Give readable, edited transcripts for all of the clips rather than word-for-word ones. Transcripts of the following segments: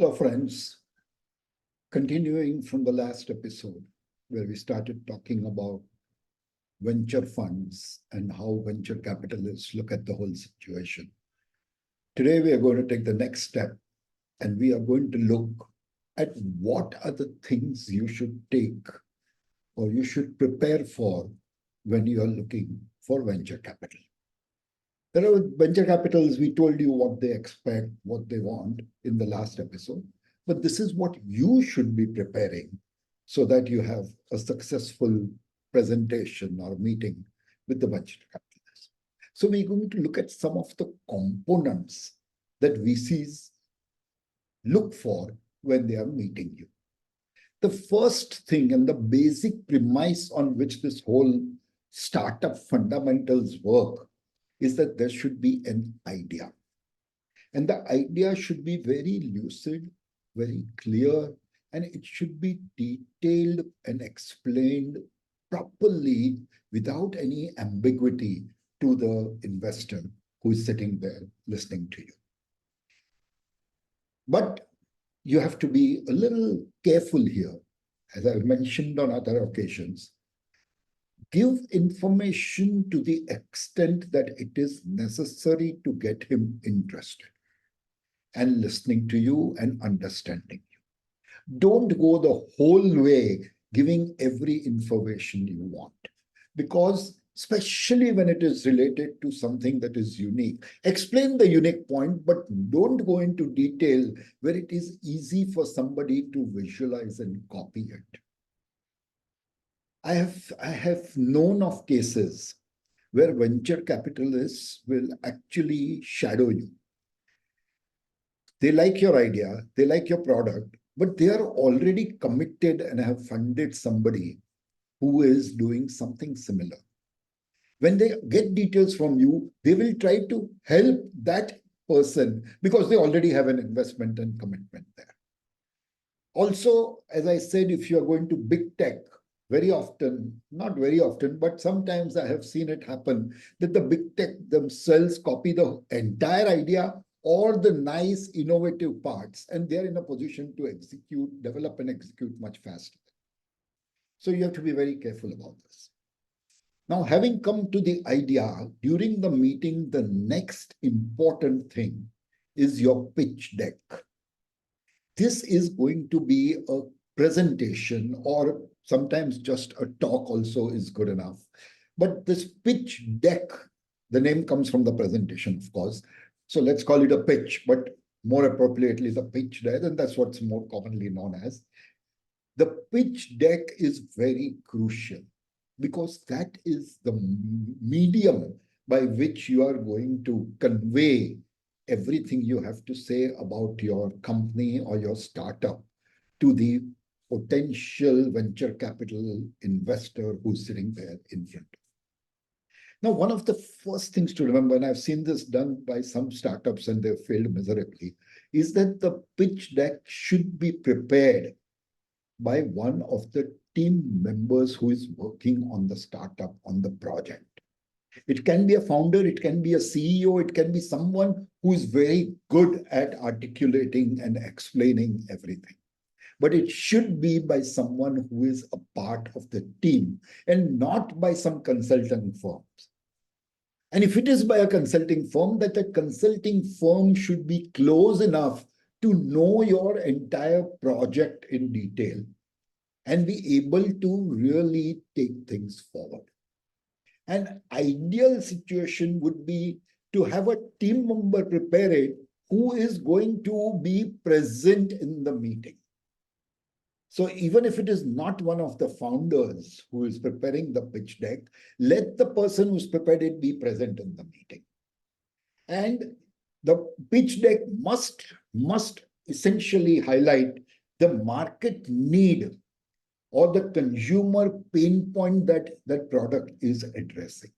Hello, friends. Continuing from the last episode, where we started talking about venture funds and how venture capitalists look at the whole situation. Today, we are going to take the next step and we are going to look at what are the things you should take or you should prepare for when you are looking for venture capital. There are venture capitals, we told you what they expect, what they want in the last episode. But this is what you should be preparing so that you have a successful presentation or meeting with the venture capitalists. So we're going to look at some of the components that VCs look for when they are meeting you. The first thing and the basic premise on which this whole startup fundamentals work is that there should be an idea. And the idea should be very lucid, very clear, and it should be detailed and explained properly without any ambiguity to the investor who is sitting there listening to you. But you have to be a little careful here. As I've mentioned on other occasions, give information to the extent that it is necessary to get him interested and listening to you and understanding you. Don't go the whole way giving every information you want, because especially when it is related to something that is unique, explain the unique point, but don't go into detail where it is easy for somebody to visualize and copy it. I have known of cases where venture capitalists will actually shadow you. They like your idea, they like your product, but they are already committed and have funded somebody who is doing something similar. When they get details from you, they will try to help that person because they already have an investment and commitment there. Also, as I said, if you are going to big tech, very often, not very often, but sometimes I have seen it happen that the big tech themselves copy the entire idea or the nice innovative parts, and they're in a position to execute, develop and execute much faster. So you have to be very careful about this. Now, having come to the idea, during the meeting, the next important thing is your pitch deck. This is going to be a presentation, or sometimes just a talk also is good enough. But this pitch deck, the name comes from the presentation, of course. So let's call it a pitch, but more appropriately the pitch deck, and that's what's more commonly known as. The pitch deck is very crucial because that is the medium by which you are going to convey everything you have to say about your company or your startup to the potential venture capital investor who's sitting there in front of you. Now, one of the first things to remember, and I've seen this done by some startups and they've failed miserably, is that the pitch deck should be prepared by one of the team members who is working on the startup, on the project. It can be a founder, it can be a CEO, it can be someone who is very good at articulating and explaining everything. But it should be by someone who is a part of the team and not by some consulting firms. And if it is by a consulting firm, that the consulting firm should be close enough to know your entire project in detail and be able to really take things forward. An ideal situation would be to have a team member prepare it who is going to be present in the meeting. So even if it is not one of the founders who is preparing the pitch deck, let the person who's prepared it be present in the meeting. And the pitch deck must essentially highlight the market need or the consumer pain point that that product is addressing.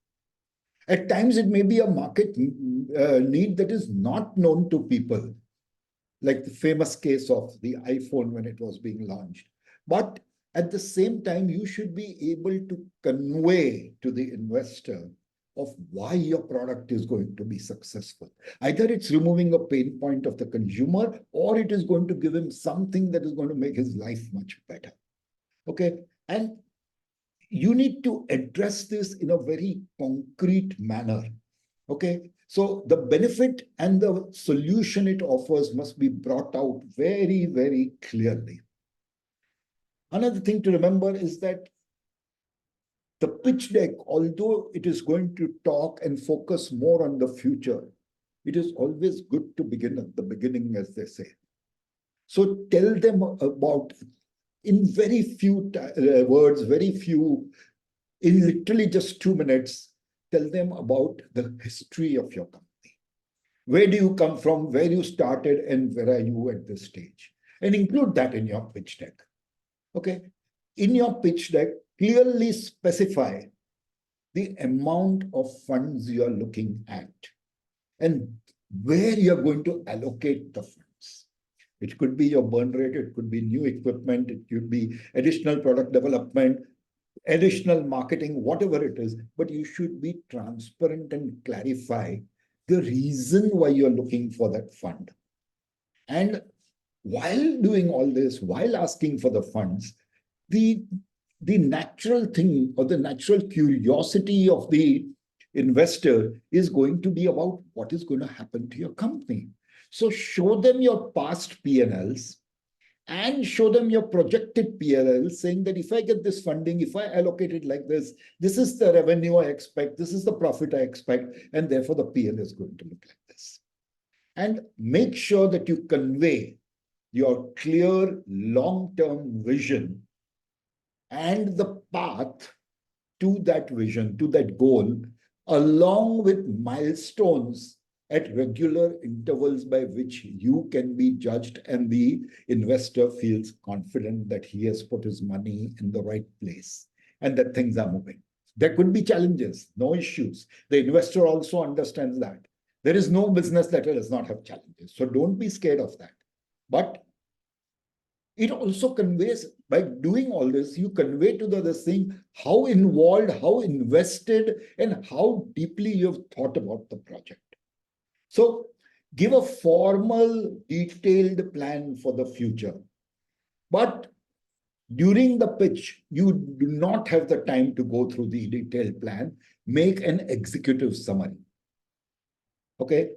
At times, it may be a market need that is not known to people, like the famous case of the iPhone when it was being launched. But at the same time, you should be able to convey to the investor of why your product is going to be successful. Either it's removing a pain point of the consumer, or it is going to give him something that is going to make his life much better. Okay. And you need to address this in a very concrete manner. Okay. So the benefit and the solution it offers must be brought out very, very clearly. Another thing to remember is that the pitch deck, although it is going to talk and focus more on the future, it is always good to begin at the beginning, as they say. So tell them about, in very few words, very few, in literally just 2 minutes, tell them about the history of your company. Where do you come from, where you started, and where are you at this stage? And include that in your pitch deck. Okay. In your pitch deck, clearly specify the amount of funds you are looking at and where you're going to allocate the funds. It could be your burn rate, it could be new equipment, it could be additional product development, additional marketing, whatever it is, but you should be transparent and clarify the reason why you're looking for that fund. And while doing all this, while asking for the funds, the natural thing or the natural curiosity of the investor is going to be about what is going to happen to your company. So show them your past P&Ls and show them your projected P&L, saying that if I get this funding, if I allocate it like this, this is the revenue I expect, this is the profit I expect, and therefore the P&L is going to look like this. And make sure that you convey your clear long-term vision and the path to that vision, to that goal, along with milestones at regular intervals by which you can be judged and the investor feels confident that he has put his money in the right place and that things are moving. There could be challenges, no issues. The investor also understands that. There is no business that does not have challenges. So don't be scared of that. But it also conveys, by doing all this, you convey to the other thing how involved, how invested, and how deeply you have thought about the project. So give a formal, detailed plan for the future. But during the pitch, you do not have the time to go through the detailed plan. Make an executive summary. Okay?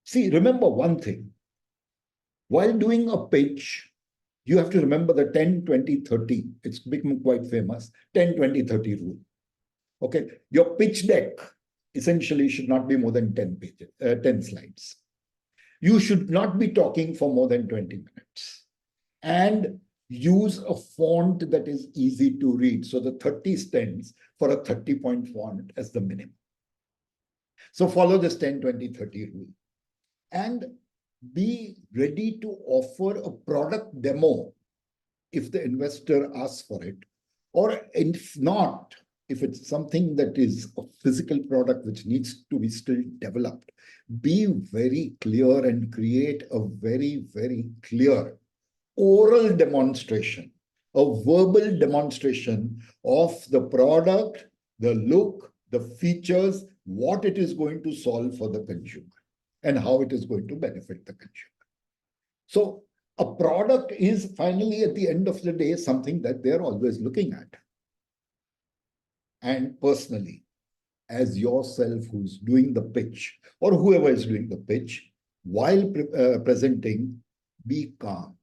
See, remember one thing. While doing a pitch, you have to remember the 10-20-30. It's become quite famous. 10-20-30 rule. Okay? Your pitch deck essentially should not be more than 10 pages, 10 slides. You should not be talking for more than 20 minutes. And use a font that is easy to read. So the 30 stands for a 30-point font as the minimum. So follow this 10-20-30 rule. And be ready to offer a product demo if the investor asks for it. Or if not, if it's something that is a physical product which needs to be still developed, be very clear and create a very, very clear oral demonstration, a verbal demonstration of the product, the look, the features, what it is going to solve for the consumer, and how it is going to benefit the consumer. So a product is finally, at the end of the day, something that they're always looking at. And personally, as yourself who's doing the pitch, or whoever is doing the pitch, while presenting, be calm.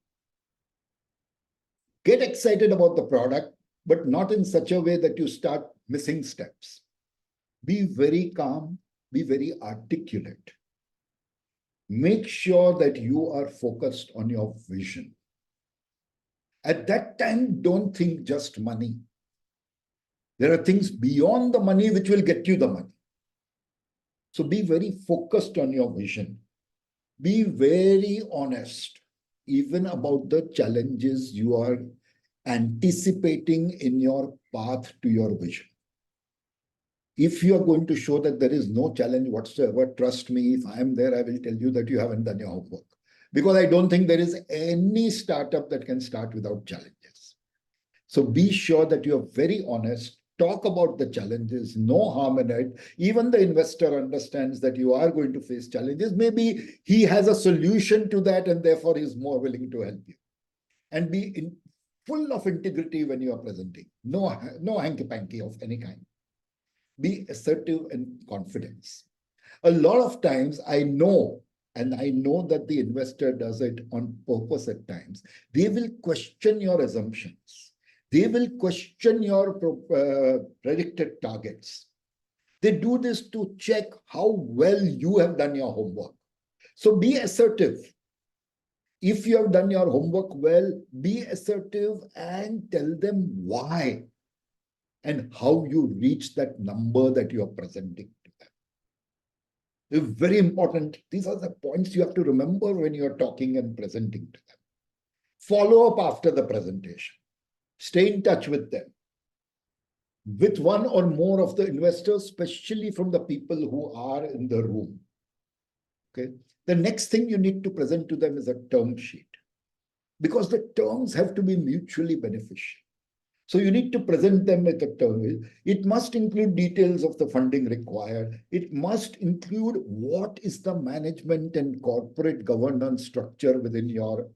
Get excited about the product, but not in such a way that you start missing steps. Be very calm, be very articulate. Make sure that you are focused on your vision. At that time, don't think just money. There are things beyond the money which will get you the money. So be very focused on your vision. Be very honest, even about the challenges you are anticipating in your path to your vision. If you are going to show that there is no challenge whatsoever, trust me, if I am there, I will tell you that you haven't done your homework. Because I don't think there is any startup that can start without challenges. So be sure that you are very honest talk about the challenges, no harm in it. Even the investor understands that you are going to face challenges. Maybe he has a solution to that and therefore is more willing to help you. And be full of integrity when you are presenting. No hanky-panky of any kind. Be assertive and confidence. A lot of times I know, and I know that the investor does it on purpose at times, they will question your assumptions. They will question your predicted targets. They do this to check how well you have done your homework. So be assertive. If you have done your homework well, be assertive and tell them why and how you reach that number that you are presenting to them. It's very important. These are the points you have to remember when you are talking and presenting to them. Follow up after the presentation. Stay in touch with them. With one or more of the investors, especially from the people who are in the room. Okay. The next thing you need to present to them is a term sheet, because the terms have to be mutually beneficial. So you need to present them with a term. It must include details of the funding required. It must include what is the management and corporate governance structure within your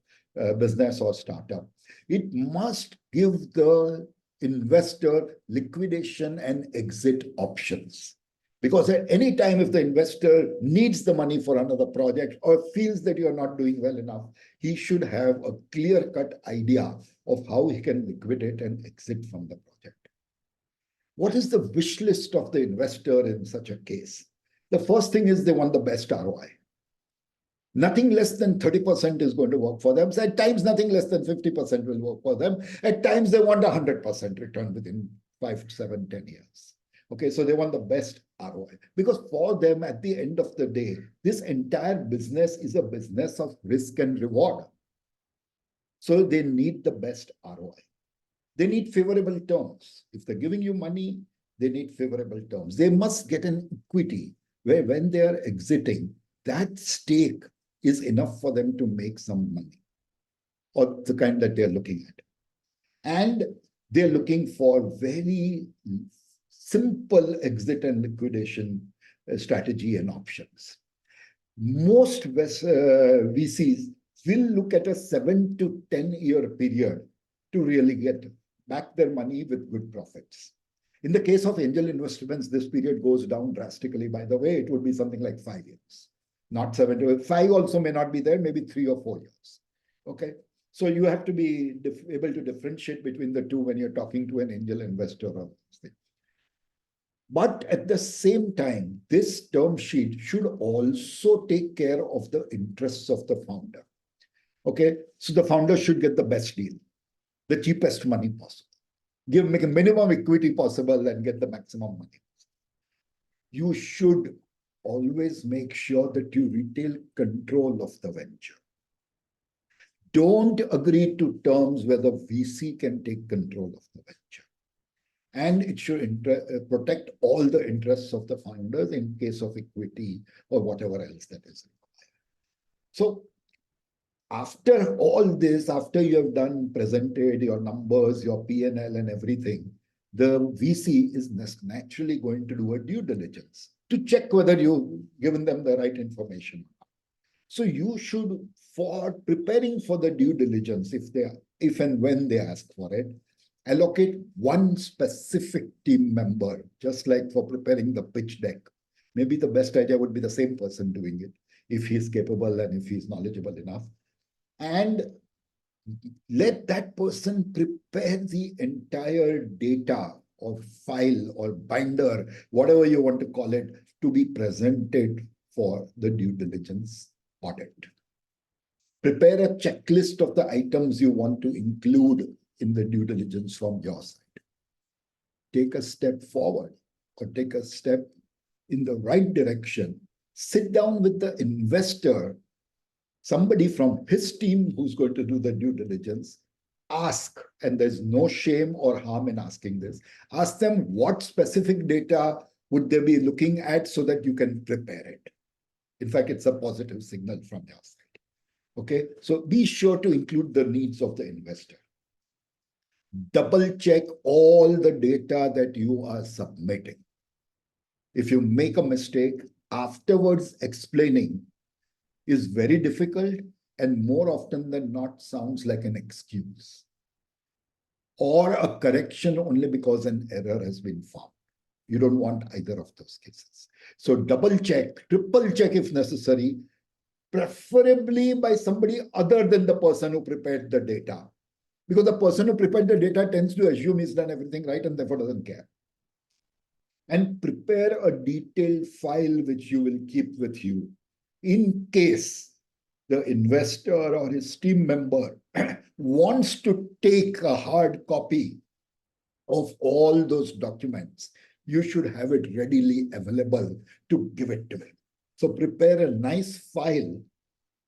business or startup. It must give the investor liquidation and exit options. Because at any time, if the investor needs the money for another project or feels that you're not doing well enough, he should have a clear-cut idea of how he can liquidate and exit from the project. What is the wish list of the investor in such a case? The first thing is they want the best ROI. Nothing less than 30% is going to work for them. So at times, nothing less than 50% will work for them. At times, they want 100% return within 5, 7, 10 years. Okay, so they want the best ROI. Because for them, at the end of the day, this entire business is a business of risk and reward. So they need the best ROI. They need favorable terms. If they're giving you money, they need favorable terms. They must get an equity where when they are exiting, that stake is enough for them to make some money, or the kind that they're looking at. And they're looking for very simple exit and liquidation strategy and options. Most VCs will look at a 7 to 10 year period to really get back their money with good profits. In the case of angel investments, this period goes down drastically. By the way, it would be something like 5 years, not 7 to 5 also may not be there, maybe 3 or 4 years. Okay. So you have to be able to differentiate between the two when you're talking to an angel investor or something. But at the same time, this term sheet should also take care of the interests of the founder. Okay, so the founder should get the best deal, the cheapest money possible. Make a minimum equity possible and get the maximum money. You should always make sure that you retain control of the venture. Don't agree to terms where the VC can take control of the venture. And it should protect all the interests of the founders in case of equity or whatever else that is required. So after all this, after you have presented your numbers, your P&L and everything, the VC is naturally going to do a due diligence to check whether you've given them the right information. So you should, for preparing for the due diligence, if and when they ask for it, allocate one specific team member, just like for preparing the pitch deck. Maybe the best idea would be the same person doing it, if he's capable and if he's knowledgeable enough. And let that person prepare the entire data or file or binder, whatever you want to call it, to be presented for the due diligence audit. Prepare a checklist of the items you want to include in the due diligence from your side. Take a step forward or take a step in the right direction. Sit down with the investor, somebody from his team who's going to do the due diligence. Ask, and there's no shame or harm in asking this. Ask them what specific data would they be looking at so that you can prepare it. In fact, it's a positive signal from your side. Okay, so be sure to include the needs of the investor. double check all the data that you are submitting. If you make a mistake, afterwards explaining is very difficult and more often than not sounds like an excuse or a correction only because an error has been found. You don't want either of those cases. So double check, triple check if necessary, preferably by somebody other than the person who prepared the data. Because the person who prepared the data tends to assume he's done everything right and therefore doesn't care. And prepare a detailed file which you will keep with you in case the investor or his team member wants to take a hard copy of all those documents. You should have it readily available to give it to him. So prepare a nice file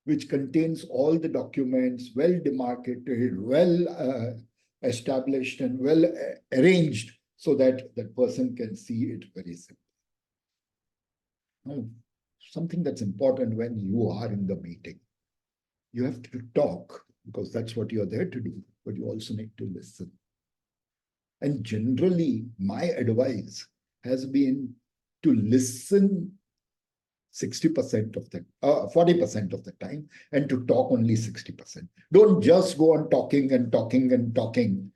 which contains all the documents, well demarcated, well established, and well arranged so that that person can see it very simply. Now, something that's important when you are in the meeting, you have to talk because that's what you're there to do, but you also need to listen. And generally, my advice has been to listen 60% of the 40% of the time and to talk only 60%. Don't just go on talking and talking and talking.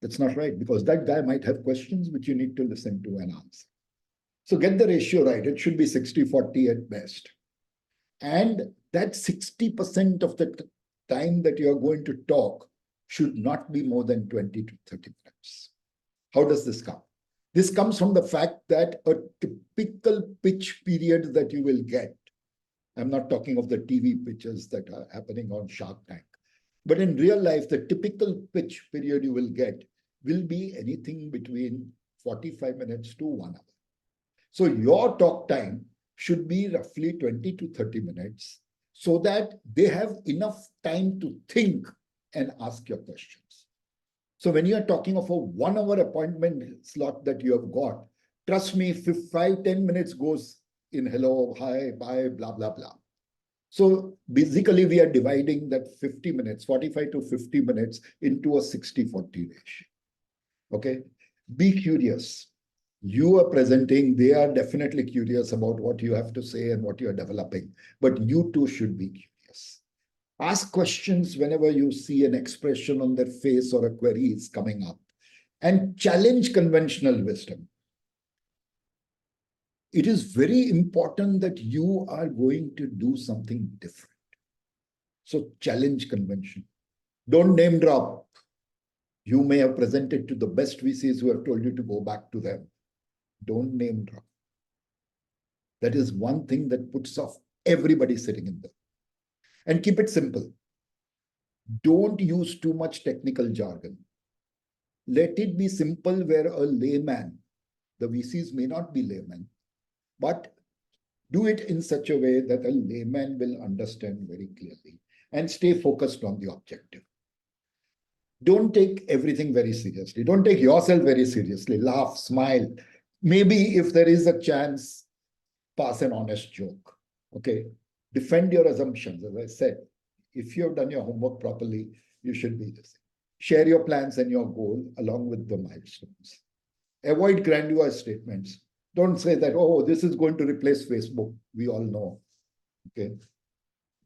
That's not right because that guy might have questions which you need to listen to and answer. So get the ratio right. It should be 60-40 at best. And that 60% of the time that you are going to talk should not be more than 20 to 30 minutes. How does this come? This comes from the fact that a typical pitch period that you will get, I'm not talking of the TV pitches that are happening on Shark Tank, but in real life, the typical pitch period you will get will be anything between 45 minutes to 1 hour. So your talk time should be roughly 20 to 30 minutes so that they have enough time to think and ask your questions. So when you are talking of a 1 hour appointment slot that you have got, trust me, 5-10 minutes goes in hello, hi, bye, blah, blah, blah. So basically we are dividing that 50 minutes, 45 to 50 minutes into a 60-40 ratio. Okay, be curious. You are presenting, they are definitely curious about what you have to say and what you are developing, but you too should be curious. Ask questions whenever you see an expression on their face or a query is coming up and challenge conventional wisdom. It is very important that you are going to do something different. So challenge convention. Don't name drop. You may have presented to the best VCs who have told you to go back to them. Don't name drop. That is one thing that puts off everybody sitting in there. And keep it simple. Don't use too much technical jargon. Let it be simple where a layman, the VCs may not be laymen, but do it in such a way that a layman will understand very clearly and stay focused on the objective. Don't take everything very seriously. Don't take yourself very seriously. Laugh, smile. Maybe if there is a chance, pass an honest joke. Okay. Defend your assumptions. As I said, if you have done your homework properly, you should be listening. Share your plans and your goal along with the milestones. Avoid grandiose statements. Don't say that, oh, this is going to replace Facebook. We all know. Okay.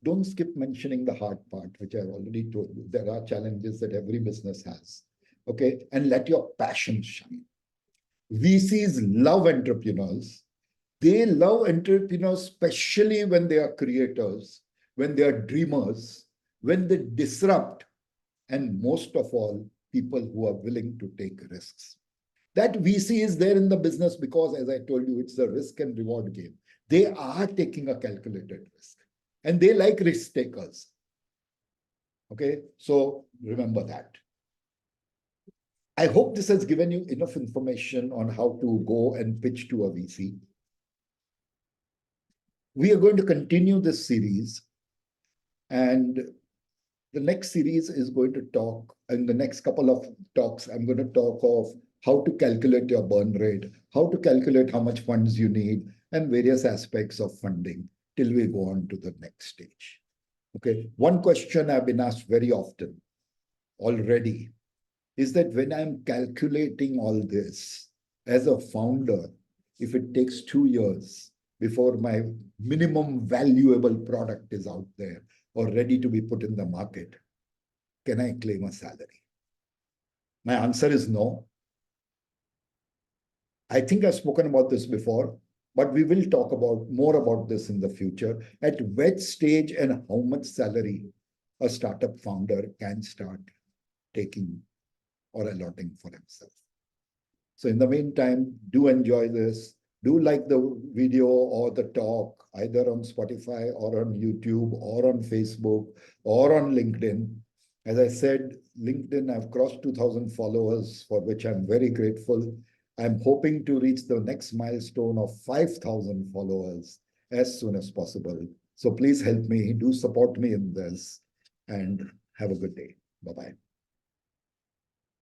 Don't skip mentioning the hard part, which I've already told you. There are challenges that every business has. Okay. And let your passion shine. VCs love entrepreneurs. They love entrepreneurs, especially when they are creators, when they are dreamers, when they disrupt, and most of all, people who are willing to take risks. That VC is there in the business because, as I told you, it's a risk and reward game. They are taking a calculated risk and they like risk takers. Okay, so remember that. I hope this has given you enough information on how to go and pitch to a VC. We are going to continue this series, and the next series is going to talk, in the next couple of talks, I'm going to talk of how to calculate your burn rate, how to calculate how much funds you need, and various aspects of funding till we go on to the next stage. Okay, one question I've been asked very often already is that when I'm calculating all this as a founder, if it takes 2 years before my minimum valuable product is out there or ready to be put in the market, can I claim a salary? My answer is no. I think I've spoken about this before, but we will talk about more about this in the future. At which stage and how much salary a startup founder can start taking or allotting for himself. So in the meantime, do enjoy this. Do like the video or the talk, either on Spotify or on YouTube or on Facebook or on LinkedIn. As I said, LinkedIn, I've crossed 2,000 followers, for which I'm very grateful. I'm hoping to reach the next milestone of 5,000 followers as soon as possible. So please help me, do support me in this, and have a good day. Bye-bye.